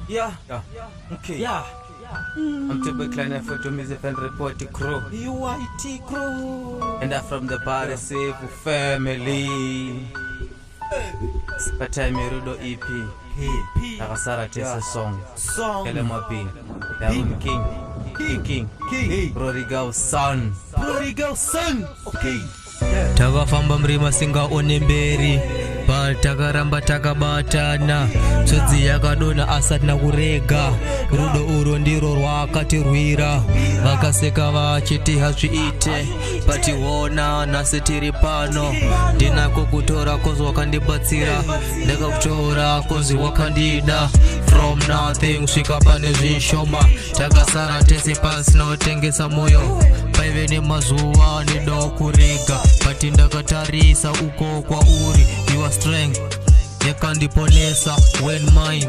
Yeah. Okay. Yeah. I'm Tyme Kleiner for music and report crew. UIT crew. And I'm from the Paris family. But Tyme YERUDO EP. Takasara Tese song. Killer Mapin. King. Prodigal son. Okay. Takafamba mrima singa one mberi takaramba takabatana tsodzi yakadona asatina kurega rudo uro ndiro rwakatirwira vakaseka vachiti hazviite pationa nhasi tiri pano ndinako kutora kozi wakandibatsira ndakakutora kozi wakandida from nothing svika pane zvishoma takasara tese pasina kutengesa moyo paive nemazuva ndidawo kurega pati ndakatarisa uko kwauri your strength yakandiponesa when mine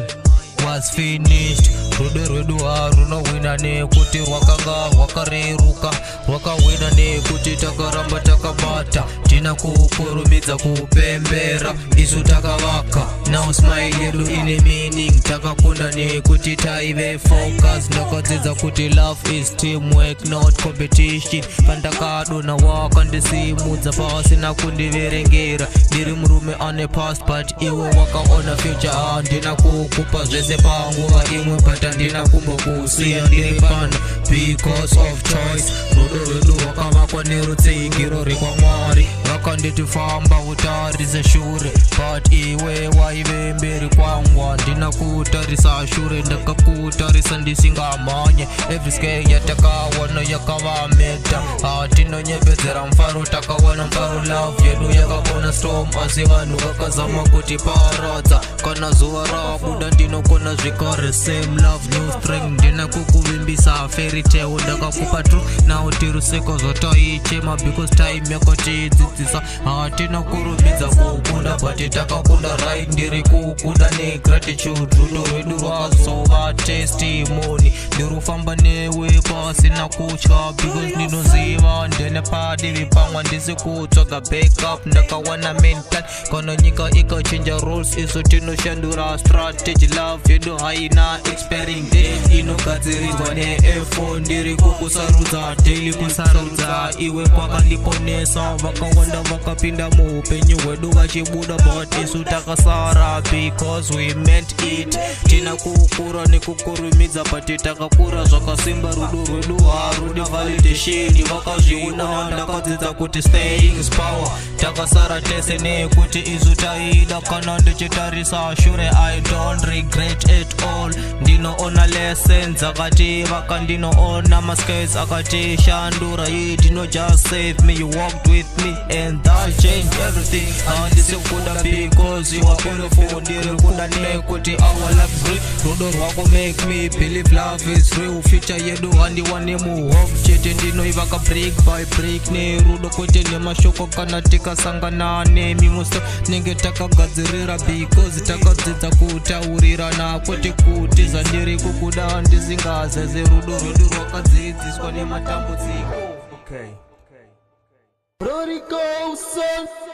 was finished. Rudo rwedu harunowina nekuti rwakanga rwakareruka rwakawina nekuti takaramba takabata tina kukurumidza kupembera isu takavaka now smile yedu ine meaning takakunda nekuti taive focus ndakadzidza kuti love is teamwork not competition pandakadona wakandisimudza pasina kundiverengera ndiri murume ane past but iwe wakaona future handina kukupa zvese panguva imwe but handina kumbokusiya ndiri pano because of choice rudo rwedu rwakavakwa nerutsigiro rwekwamwari vakanditi famba utarise shure but iwe waive mberi kwangu handina kutarisa shure ndakakutarisa ndisingamhanye every scale yatakaona yakavameta hatinonyepedzera mfaro takaona mfaro love yedu yakakona storm asi vanhu vakazama kuti paradza kana zuva rabuda ndinokona zvikare same love no string ndina kukuvimbisa fairy tale ndakakupa true now tiruseko zvataichema because time yakotidzidzisa hatina kurumidza kukunda but takakunda right ndiri kukunda negratitude rudo rwedu rwazova testimony ndirufamba newe pasina kutya because ndinoziva ndene padivi pamwe ndisi kutsvaga backup ndakawana main plan kana nyika ikachinja rules isu tinoshandura strategy love yedu haina expiring date inogadzirirwa neefo ndiri kukusarudza daily kusarudza iwe kwakandiponesa vakawanda vakapinda muupenyu hwedu vachibuda but isu takasara because we meant it tina kukura nekukurumidza but takakura zvakasimba rudo rwedu harudi validation vakazviona ndakadzidza kuti staying is power takasara tese nekuti isu taida kana ndichitarisa shure I don't regret at all ndinoona lessons akati vakandinoona maskies akati shandura dino just save me you walked with me and that changed everything handisikuda because you are beautiful ndiri kuda nekuti our love is real rudo rwako make me believe love is real future yedu handiwane muhope chete ndinoivaka break by break nerudo kwete nemashoko kana tikasangana nemimusto nenge takagadzirira because takadzidza kutaurirana kwete kuti zvandiri kukuda handisingazeze rudo rwedu rwakadzidziswa nematambudziko. Okay. Prodigal son.